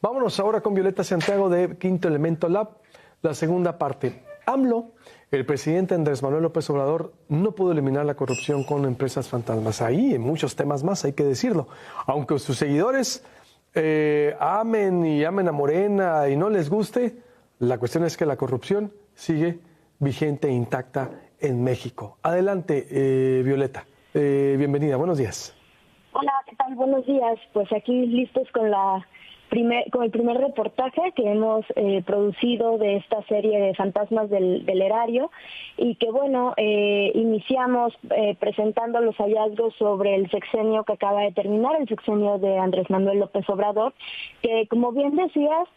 Vámonos ahora con Violeta Santiago de Quinto Elemento Lab, la segunda parte. AMLO, el presidente Andrés Manuel López Obrador, no pudo eliminar la corrupción con empresas fantasmas. Ahí, en muchos temas más, hay que decirlo. Aunque sus seguidores amen a Morena y no les guste, la cuestión es que la corrupción sigue vigente e intacta en México. Adelante, Violeta. Bienvenida, buenos días. Hola, ¿qué tal? Buenos días. Pues aquí listos con el primer reportaje que hemos producido de esta serie de fantasmas del erario y que bueno, iniciamos presentando los hallazgos sobre el sexenio que acaba de terminar, el sexenio de Andrés Manuel López Obrador, que como bien decías,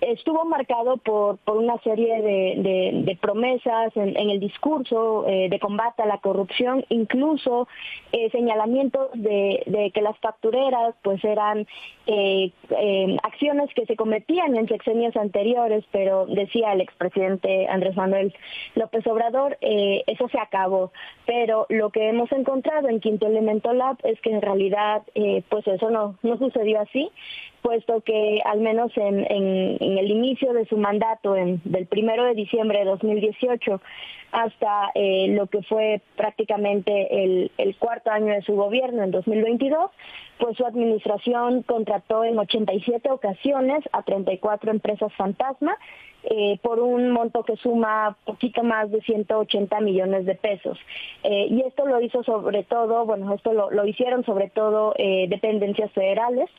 estuvo marcado por una serie de promesas en el discurso de combate a la corrupción, incluso señalamientos de que las factureras pues eran acciones que se cometían en sexenios anteriores, pero decía el expresidente Andrés Manuel López Obrador, eso se acabó. Pero lo que hemos encontrado en Quinto Elemento Lab es que en realidad pues eso no sucedió así, puesto que al menos en el inicio de su mandato, del 1 de diciembre de 2018 hasta lo que fue prácticamente el cuarto año de su gobierno en 2022, pues su administración contrató en 87 ocasiones a 34 empresas fantasma por un monto que suma poquito más de 180 millones de pesos. Y esto lo hizo sobre todo, lo hicieron sobre todo dependencias federales,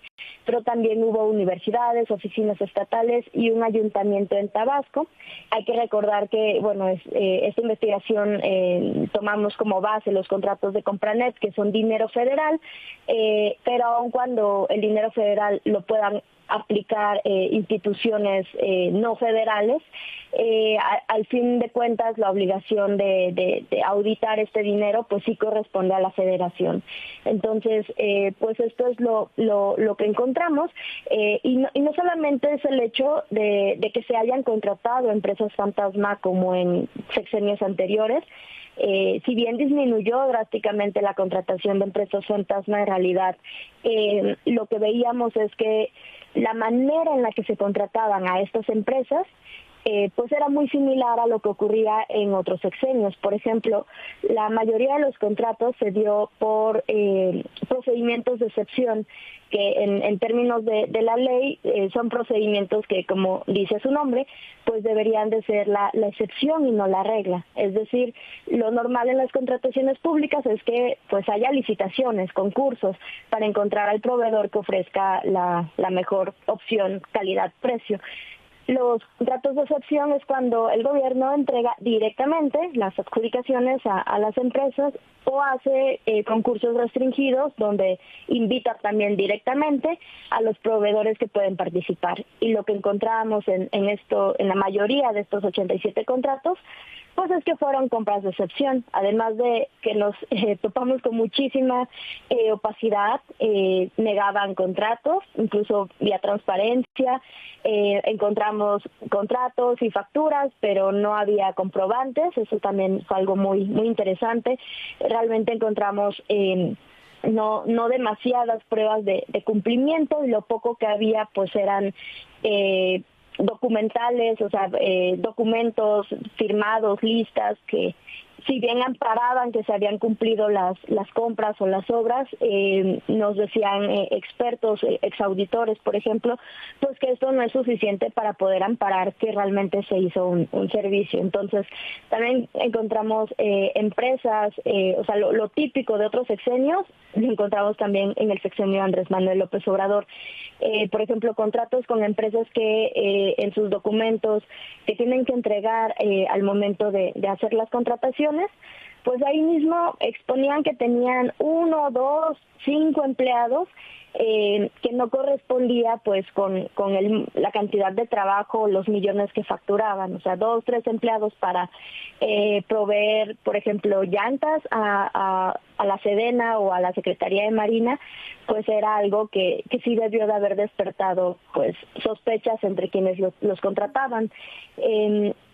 pero también hubo universidades, oficinas estatales y un ayuntamiento en Tabasco. Hay que recordar que, esta investigación tomamos como base los contratos de Compranet, que son dinero federal, pero aun cuando el dinero federal lo puedan aplicar instituciones no federales, al fin de cuentas la obligación de auditar este dinero pues sí corresponde a la federación. Entonces pues esto es lo que encontramos, y no solamente es el hecho de que se hayan contratado empresas fantasma como en sexenios anteriores. Si bien disminuyó drásticamente la contratación de empresas fantasma, en realidad lo que veíamos es que la manera en la que se contrataban a estas empresas pues era muy similar a lo que ocurría en otros sexenios. Por ejemplo, la mayoría de los contratos se dio por procedimientos de excepción, que en términos de la ley son procedimientos que, como dice su nombre, pues deberían de ser la excepción y no la regla. Es decir, lo normal en las contrataciones públicas es que pues haya licitaciones, concursos, para encontrar al proveedor que ofrezca la mejor opción calidad-precio. Los contratos de excepción es cuando el gobierno entrega directamente las adjudicaciones a las empresas o hace concursos restringidos donde invita también directamente a los proveedores que pueden participar. Y lo que encontramos en la mayoría de estos 87 contratos, pues es que fueron compras de excepción, además de que nos topamos con muchísima opacidad, negaban contratos, incluso vía transparencia, encontramos contratos y facturas, pero no había comprobantes. Eso también fue algo muy interesante. Realmente encontramos no demasiadas pruebas de cumplimiento, y lo poco que había pues eran documentales, documentos firmados, listas que si bien amparaban que se habían cumplido las compras o las obras, nos decían expertos, exauditores, por ejemplo, pues que esto no es suficiente para poder amparar que realmente se hizo un servicio. Entonces, también encontramos empresas, lo típico de otros sexenios, lo encontramos también en el sexenio de Andrés Manuel López Obrador. Por ejemplo, contratos con empresas que en sus documentos que tienen que entregar al momento de hacer las contrataciones, pues ahí mismo exponían que tenían 1, 2, 5 empleados, que no correspondía pues con la cantidad de trabajo, los millones que facturaban. 2, 3 empleados para proveer, por ejemplo, llantas a la Sedena o a la Secretaría de Marina, pues era algo que sí debió de haber despertado pues sospechas entre quienes los contrataban.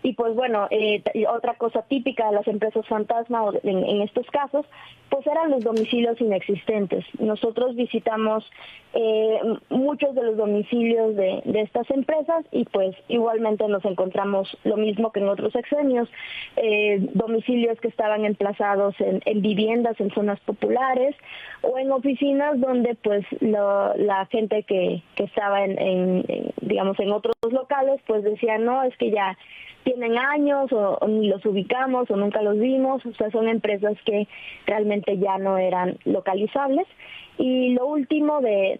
Y pues otra cosa típica de las empresas fantasma en estos casos, pues eran los domicilios inexistentes. Nosotros visitamos muchos de los domicilios de estas empresas y pues igualmente nos encontramos lo mismo que en otros sexenios, domicilios que estaban emplazados en viviendas en zonas populares o en oficinas donde pues la gente que estaba digamos en otros locales pues decía no, es que ya tienen años o ni los ubicamos o nunca los vimos, o sea, son empresas que realmente ya no eran localizables. Y lo último de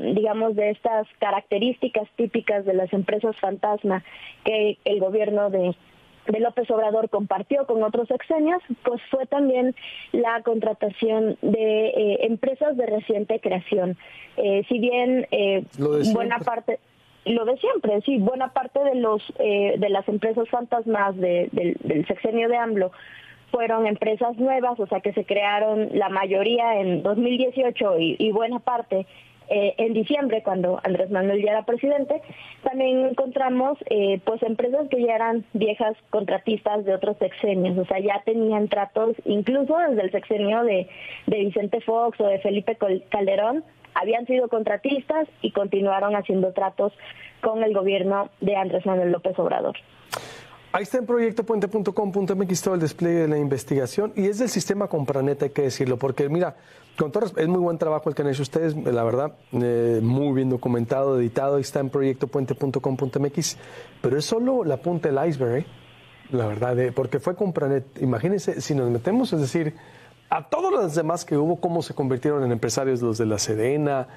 estas características típicas de las empresas fantasma que el gobierno de López Obrador compartió con otros sexenios, pues fue también la contratación de empresas de reciente creación. Si bien buena parte... Lo de siempre, sí, buena parte de las empresas fantasmas del sexenio de AMLO fueron empresas nuevas, o sea que se crearon la mayoría en 2018 y buena parte en diciembre cuando Andrés Manuel ya era presidente. También encontramos pues empresas que ya eran viejas contratistas de otros sexenios, o sea ya tenían tratos incluso desde el sexenio de Vicente Fox o de Felipe Calderón. Habían sido contratistas y continuaron haciendo tratos con el gobierno de Andrés Manuel López Obrador. Ahí está en proyectopuente.com.mx todo el despliegue de la investigación y es del sistema Compranet, hay que decirlo, porque mira, con todo es muy buen trabajo el que han hecho ustedes, la verdad, muy bien documentado, editado, ahí está en proyectopuente.com.mx, pero es solo la punta del iceberg, la verdad, porque fue Compranet. Imagínense, si nos metemos, es decir, a todos los demás que hubo, cómo se convirtieron en empresarios los de la Sedena,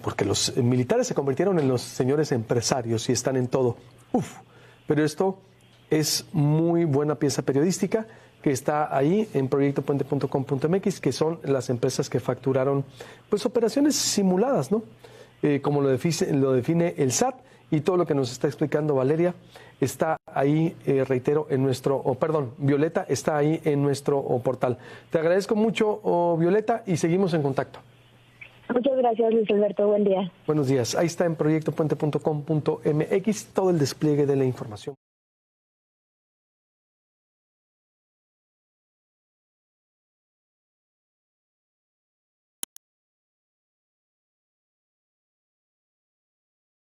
porque los militares se convirtieron en los señores empresarios y están en todo. Pero esto es muy buena pieza periodística que está ahí en proyectopuente.com.mx, que son las empresas que facturaron pues operaciones simuladas, ¿no? Como lo define el SAT, y todo lo que nos está explicando Valeria está ahí, reitero, Violeta está ahí en nuestro portal. Te agradezco mucho, Violeta, y seguimos en contacto. Muchas gracias, Luis Alberto. Buen día. Buenos días. Ahí está en proyectopuente.com.mx todo el despliegue de la información.